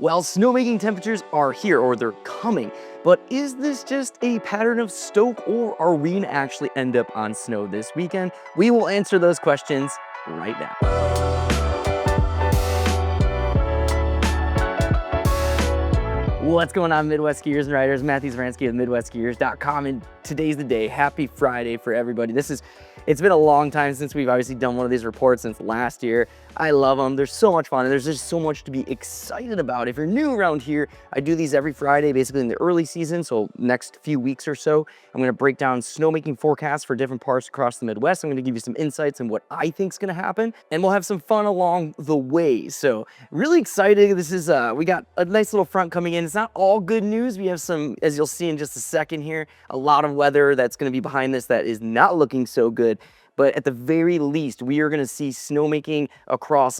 Well, snowmaking temperatures are here, or they're coming, but is this just a pattern of stoke, or are we gonna actually end up on snow this weekend? We will answer those questions right now. What's going on, Midwest skiers and riders? Matthew Zaransky with MidwestSkiers.com, and today's the day. Happy Friday for everybody. It's been a long time since we've obviously done one of these reports, since last year. I love them. They're so much fun, and there's just so much to be excited about. If you're new around here, I do these every Friday, basically in the early season, so next few weeks or so. I'm gonna break down snowmaking forecasts for different parts across the Midwest. I'm gonna give you some insights on what I think is gonna happen, and we'll have some fun along the way. So really excited. This is, we got a nice little front coming in. It's not all good news. We have some, as you'll see in just a second here, a lot of weather that's gonna be behind this that is not looking so good. But at the very least, we are going to see snowmaking across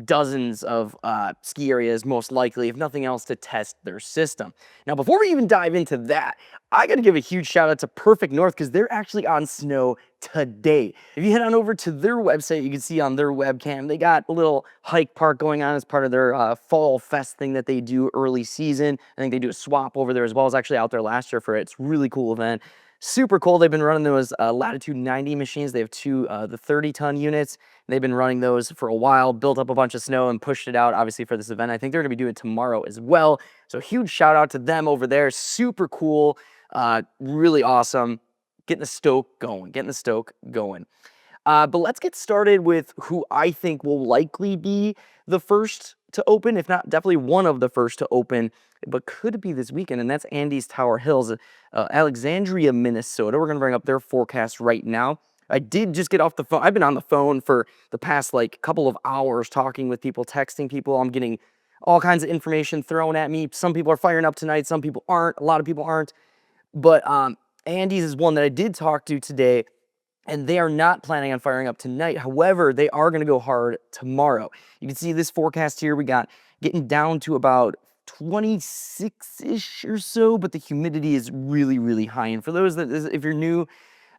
dozens of ski areas, most likely, if nothing else, to test their system. Now, before we even dive into that, I got to give a huge shout out to Perfect North, because they're actually on snow today. If you head on over to their website, you can see on their webcam, they got a little hike park going on as part of their fall fest thing that they do early season. I think they do a swap over there as well. I was actually out there last year for it. It's a really cool event. Super cool. They've been running those Latitude 90 machines. They have two, the 30-ton units. They've been running those for a while, built up a bunch of snow and pushed it out, obviously, for this event. I think they're going to be doing it tomorrow as well. So huge shout out to them over there. Super cool. Really awesome. Getting the stoke going. But let's get started with who I think will likely be the first to open, if not definitely one of the first to open, but could be this weekend, and that's Andy's Tower Hills, Alexandria, Minnesota. We're going to bring up their forecast right now. I did just get off the phone. I've been on the phone for the past couple of hours talking with people, texting people. I'm getting all kinds of information thrown at me. Some people are firing up tonight. Some people aren't. A lot of people aren't. But Andy's is one that I did talk to today, and they are not planning on firing up tonight. However, they are going to go hard tomorrow. You can see this forecast here. We got getting down to about 26-ish or so, but the humidity is really, really high. And for those that, if you're new,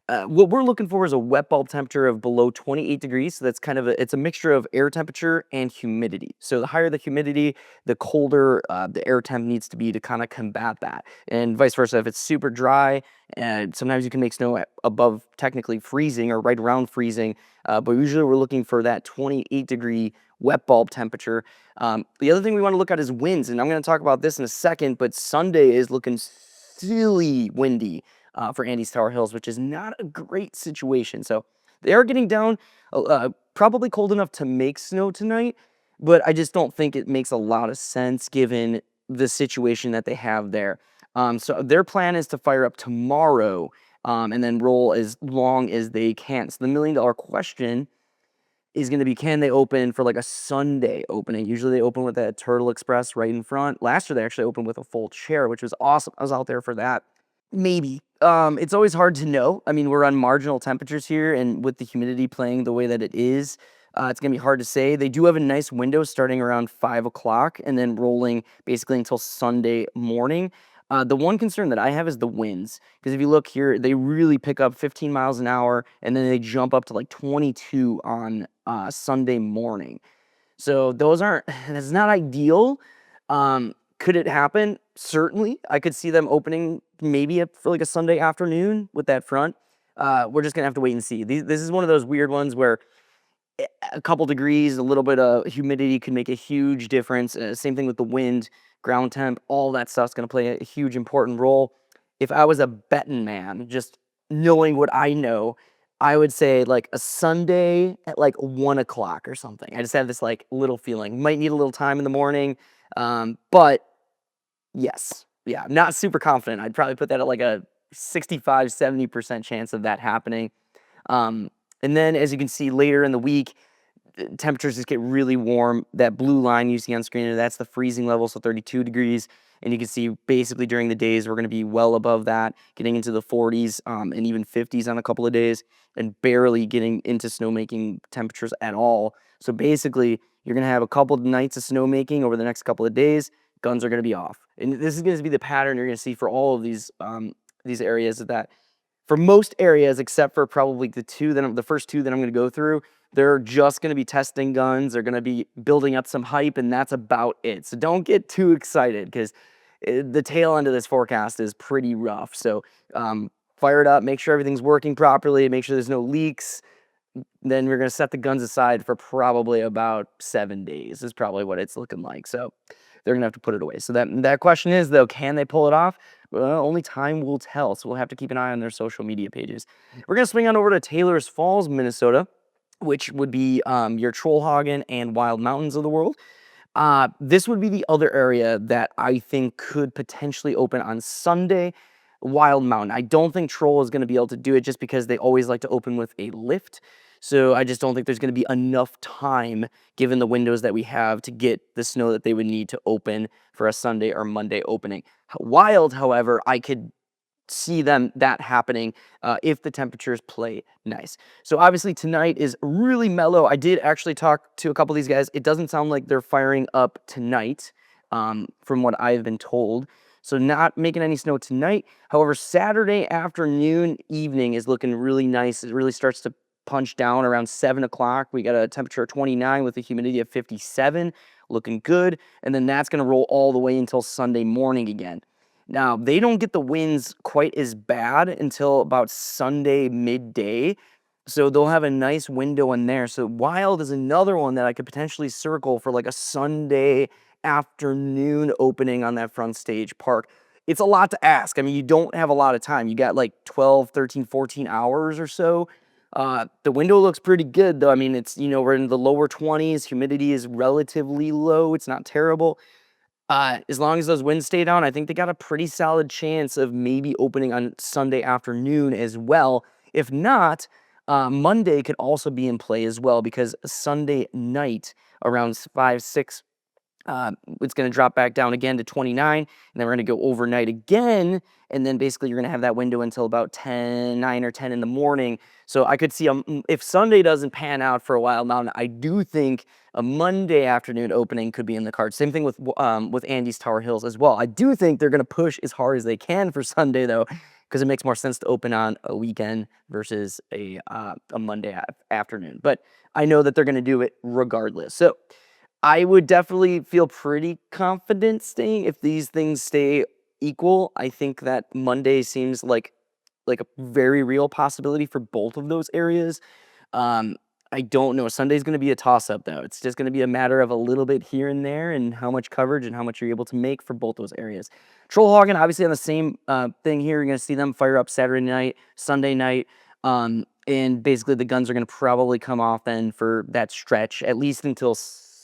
what we're looking for is a wet bulb temperature of below 28 degrees. So that's kind of it's a mixture of air temperature and humidity. So the higher the humidity, the colder the air temp needs to be to kind of combat that. And vice versa, if it's super dry, and sometimes you can make snow above technically freezing or right around freezing. But usually we're looking for that 28-degree wet bulb temperature. The other thing we want to look at is winds. And I'm going to talk about this in a second, but Sunday is looking silly windy for Andy's Tower Hills, which is not a great situation. So they are getting down, probably cold enough to make snow tonight, but I just don't think it makes a lot of sense given the situation that they have there. So their plan is to fire up tomorrow and then roll as long as they can. So the million-dollar question is going to be, can they open for a Sunday opening? Usually they open with that Turtle Express right in front. Last year they actually opened with a full chair, which was awesome. I was out there for that. Maybe. It's always hard to know. I mean, we're on marginal temperatures here, and with the humidity playing the way that it is, it's going to be hard to say. They do have a nice window starting around 5 o'clock and then rolling basically until Sunday morning. The one concern that I have is the winds, because if you look here, they really pick up 15 miles an hour, and then they jump up to 22 on Sunday morning. So that's not ideal. Could it happen? Certainly. I could see them opening maybe for a Sunday afternoon with that front. We're just going to have to wait and see. This is one of those weird ones where a couple degrees, a little bit of humidity could make a huge difference. Same thing with the wind, ground temp, all that stuff's going to play a huge important role. If I was a betting man, just knowing what I know, I would say a Sunday at 1 o'clock or something. I just have this little feeling. Might need a little time in the morning, but yes. Yeah, I'm not super confident. I'd probably put that at a 65-70% chance of that happening. And then, as you can see later in the week, temperatures just get really warm. That blue line you see on screen, that's the freezing level, so 32 degrees. And you can see basically during the days, we're going to be well above that, getting into the 40s and even 50s on a couple of days, and barely getting into snowmaking temperatures at all. So basically, you're going to have a couple of nights of snowmaking over the next couple of days. Guns are going to be off. And this is going to be the pattern you're going to see for all of these areas, that for most areas, except for probably the first two that I'm going to go through, They're just going to be testing guns. They're going to be building up some hype, and that's about it. So don't get too excited because the tail end of this forecast is pretty rough. So fire it up, make sure everything's working properly, make sure there's no leaks. Then we're going to set the guns aside for probably about 7 days is probably what it's looking like. So they're going to have to put it away. So that question is, though, can they pull it off? Well, only time will tell. So we'll have to keep an eye on their social media pages. We're going to swing on over to Taylor's Falls, Minnesota, which would be your Trollhaugen and Wild Mountains of the world. This would be the other area that I think could potentially open on Sunday. Wild Mountain. I don't think Troll is going to be able to do it just because they always like to open with a lift. So I just don't think there's going to be enough time, given the windows that we have, to get the snow that they would need to open for a Sunday or Monday opening. Wild, however, I could see that happening if the temperatures play nice. So obviously tonight is really mellow. I did actually talk to a couple of these guys. It doesn't sound like they're firing up tonight, from what I've been told. So not making any snow tonight. However, Saturday afternoon, evening is looking really nice. It really starts to punch down around 7 o'clock. We got a temperature of 29 with a humidity of 57, looking good. And then that's going to roll all the way until Sunday morning again. Now, they don't get the winds quite as bad until about Sunday midday. So they'll have a nice window in there. So Wild is another one that I could potentially circle for like a Sunday afternoon opening on that front stage park. It's a lot to ask. I mean, you don't have a lot of time. You got like 12, 13, 14 hours or so. The window looks pretty good though. I mean, it's, we're in the lower 20s. Humidity is relatively low. It's not terrible. As long as those winds stay down, I think they got a pretty solid chance of maybe opening on Sunday afternoon as well. If not, Monday could also be in play as well, because Sunday night around 5, 6, it's going to drop back down again to 29, and then we're going to go overnight again, and then basically you're going to have that window until about 9 or 10 in the morning. So I could see, if Sunday doesn't pan out for a Wild Mountain, I do think a Monday afternoon opening could be in the cards. Same thing with Andy's Tower Hills as well. I do think they're going to push as hard as they can for Sunday, though, because it makes more sense to open on a weekend versus a Monday afternoon. But I know that they're going to do it regardless. So I would definitely feel pretty confident staying if these things stay equal. I think that Monday seems like a very real possibility for both of those areas. I don't know. Sunday's going to be a toss-up, though. It's just going to be a matter of a little bit here and there and how much coverage and how much you're able to make for both those areas. Trollhaugen, obviously on the same thing here. You're going to see them fire up Saturday night, Sunday night, and basically the guns are going to probably come off then for that stretch, at least until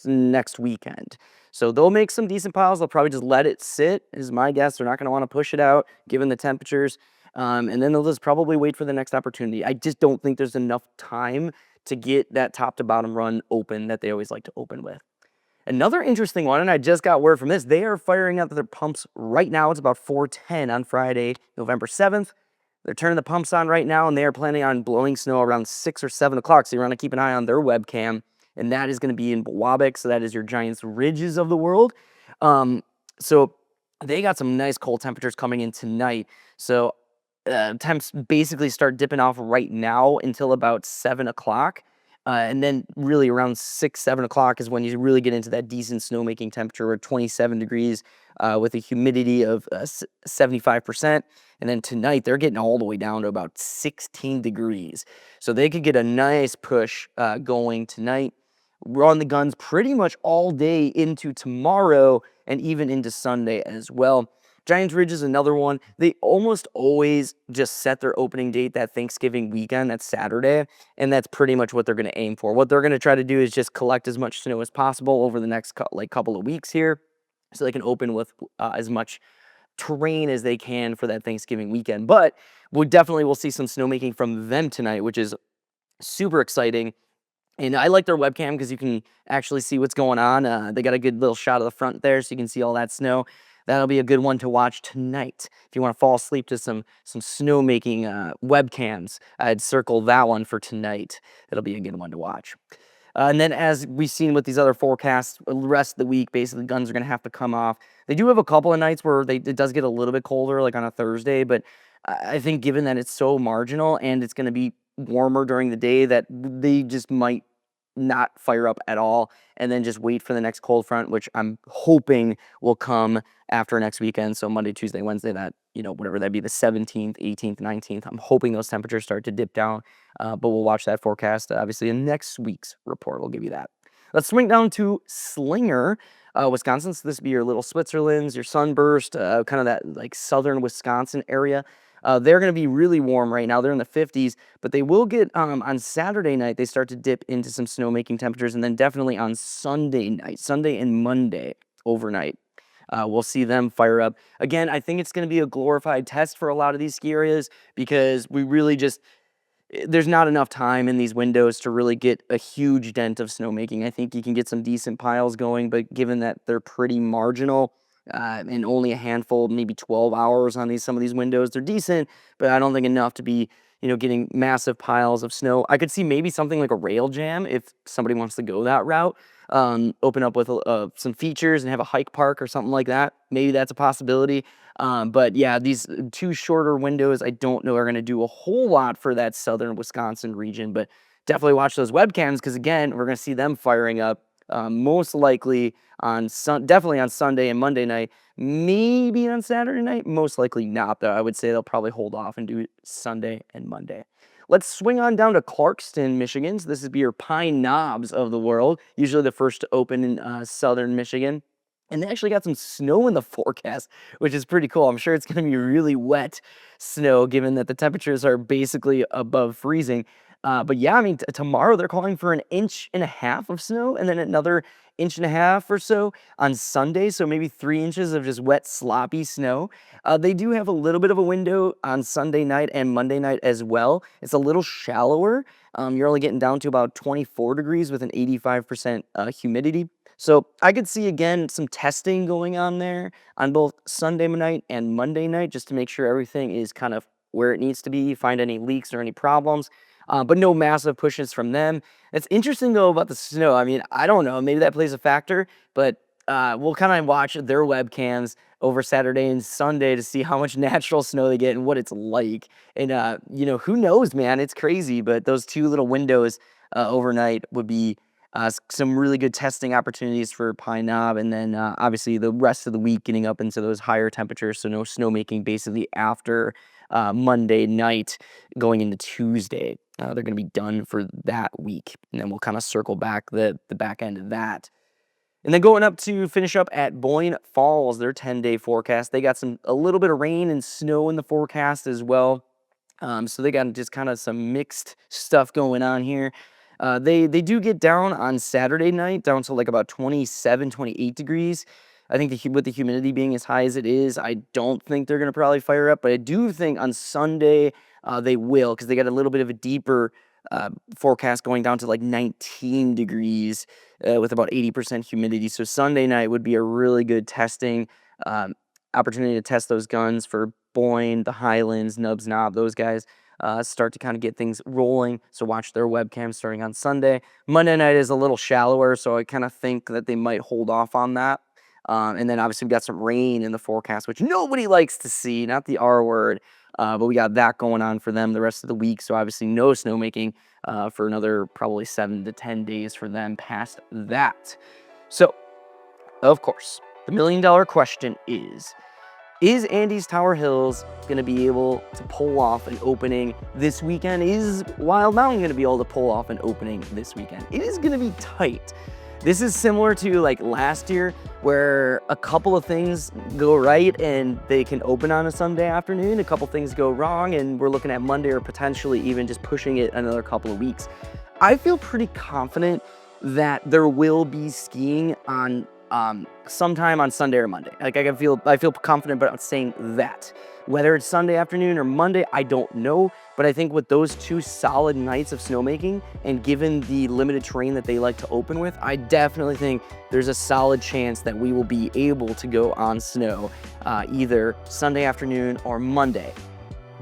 next weekend. So they'll make some decent piles. They'll probably just let it sit, is my guess. They're not going to want to push it out given the temperatures. And then they'll just probably wait for the next opportunity. I just don't think there's enough time to get that top to bottom run open that they always like to open with. Another interesting one, and I just got word from this, they are firing up their pumps right now. It's about 4:10 on Friday, November 7th. They're turning the pumps on right now, and they are planning on blowing snow around 6 or 7 o'clock. So you want to keep an eye on their webcam. And that is going to be in Bowabic, so that is your Giants Ridges of the world. So they got some nice cold temperatures coming in tonight. So temps basically start dipping off right now until about 7 o'clock. And then really around 6, 7 o'clock is when you really get into that decent snowmaking temperature, or 27 degrees with a humidity of 75%. And then tonight, they're getting all the way down to about 16 degrees. So they could get a nice push going tonight. We're on the guns pretty much all day into tomorrow and even into Sunday as well. Giants Ridge is another one. They almost always just set their opening date that Thanksgiving weekend, that's Saturday, and that's pretty much what they're going to aim for. What they're going to try to do is just collect as much snow as possible over the next couple of weeks here, so they can open with as much terrain as they can for that Thanksgiving weekend. But we definitely will see some snowmaking from them tonight, which is super exciting. And I like their webcam because you can actually see what's going on. They got a good little shot of the front there, so you can see all that snow. That'll be a good one to watch tonight. If you want to fall asleep to some snowmaking webcams, I'd circle that one for tonight. It'll be a good one to watch. And then as we've seen with these other forecasts, the rest of the week, basically guns are going to have to come off. They do have a couple of nights where it does get a little bit colder, like on a Thursday, but I think given that it's so marginal and it's going to be warmer during the day, that they just might not fire up at all, and then just wait for the next cold front, which I'm hoping will come after next weekend. So Monday, Tuesday, Wednesday, that, whatever that be, the 17th, 18th, 19th. I'm hoping those temperatures start to dip down, but we'll watch that forecast. Obviously, in next week's report, we'll give you that. Let's swing down to Slinger, Wisconsin. So this would be your little Switzerlands, your Sunburst, kind of that like southern Wisconsin area. They're going to be really warm right now. They're in the 50s, but they will get, on Saturday night, they start to dip into some snowmaking temperatures, and then definitely on Sunday night, Sunday and Monday overnight, we'll see them fire up. Again, I think it's going to be a glorified test for a lot of these ski areas because we really just, there's not enough time in these windows to really get a huge dent of snowmaking. I think you can get some decent piles going, but given that they're pretty marginal, and only a handful, maybe 12 hours on some of these windows, they're decent, but I don't think enough to be, getting massive piles of snow. I could see maybe something like a rail jam if somebody wants to go that route. Open up with some features and have a hike park or something like that. Maybe that's a possibility. But yeah, these two shorter windows, I don't know are going to do a whole lot for that southern Wisconsin region, but definitely watch those webcams because, again, we're going to see them firing up most likely definitely on Sunday and Monday night, maybe on Saturday night, most likely not, though. I would say they'll probably hold off and do Sunday and Monday. Let's swing on down to Clarkston, Michigan. So this would be your Pine Knobs of the world, usually the first to open in southern Michigan. And they actually got some snow in the forecast, which is pretty cool. I'm sure it's going to be really wet snow, given that the temperatures are basically above freezing. But yeah, I mean, tomorrow they're calling for 1.5 inches of snow and then another 1.5 inches or so on Sunday. So maybe 3 inches of just wet, sloppy snow. They do have a little bit of a window on Sunday night and Monday night as well. It's a little shallower. You're only getting down to about 24 degrees with an 85% humidity. So I could see, again, some testing going on there on both Sunday night and Monday night just to make sure everything is kind of where it needs to be, find any leaks or any problems. But no massive pushes from them. It's interesting, though, about the snow. I mean, I don't know. Maybe that plays a factor, but we'll kind of watch their webcams over Saturday and Sunday to see how much natural snow they get and what it's like. And, who knows, man? It's crazy, but those two little windows overnight would be some really good testing opportunities for Pine Knob, and then obviously the rest of the week getting up into those higher temperatures, so no snowmaking basically after Monday night going into Tuesday. They're going to be done for that week, and then we'll kind of circle back the back end of that. And then going up to finish up at Boyne Falls, their 10-day forecast. They got a little bit of rain and snow in the forecast as well. So they got just kind of some mixed stuff going on here. They do get down on Saturday night, down to like about 27, 28 degrees. I think with the humidity being as high as it is, I don't think they're going to probably fire up. But I do think on Sunday they will, because they got a little bit of a deeper forecast going down to like 19 degrees with about 80% humidity. So Sunday night would be a really good testing opportunity to test those guns for Boyne, the Highlands, Nubs Knob, those guys. Start to kind of get things rolling. So watch their webcam starting on Sunday. Monday night is a little shallower, so I kind of think that they might hold off on that. And then obviously we got some rain in the forecast, which nobody likes to see, not the R word. But we got that going on for them the rest of the week. So obviously no snowmaking for another probably 7 to 10 days for them past that. So, of course, the $1 million question is Andy's Tower Hills going to be able to pull off an opening this weekend? Is Wild Mountain going to be able to pull off an opening this weekend? It is going to be tight. This is similar to like last year where a couple of things go right and they can open on a Sunday afternoon. A couple things go wrong and we're looking at Monday or potentially even just pushing it another couple of weeks. I feel pretty confident that there will be skiing on sometime on Sunday or Monday. Like I feel confident about saying that. Whether it's Sunday afternoon or Monday, I don't know. But I think with those 2 solid nights of snowmaking and given the limited terrain that they like to open with, I definitely think there's a solid chance that we will be able to go on snow either Sunday afternoon or Monday.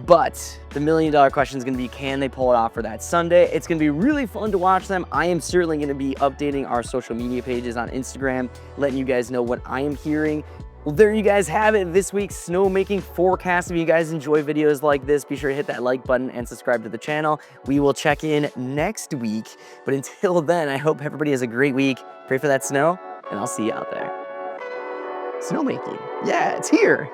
But the $1 million question is going to be, can they pull it off for that Sunday? It's going to be really fun to watch them. I am certainly going to be updating our social media pages on Instagram, letting you guys know what I am hearing. Well, there you guys have it, this week's snowmaking forecast. If you guys enjoy videos like this, be sure to hit that like button and subscribe to the channel. We will check in next week. But until then, I hope everybody has a great week. Pray for that snow, and I'll see you out there. Snowmaking. Yeah, it's here.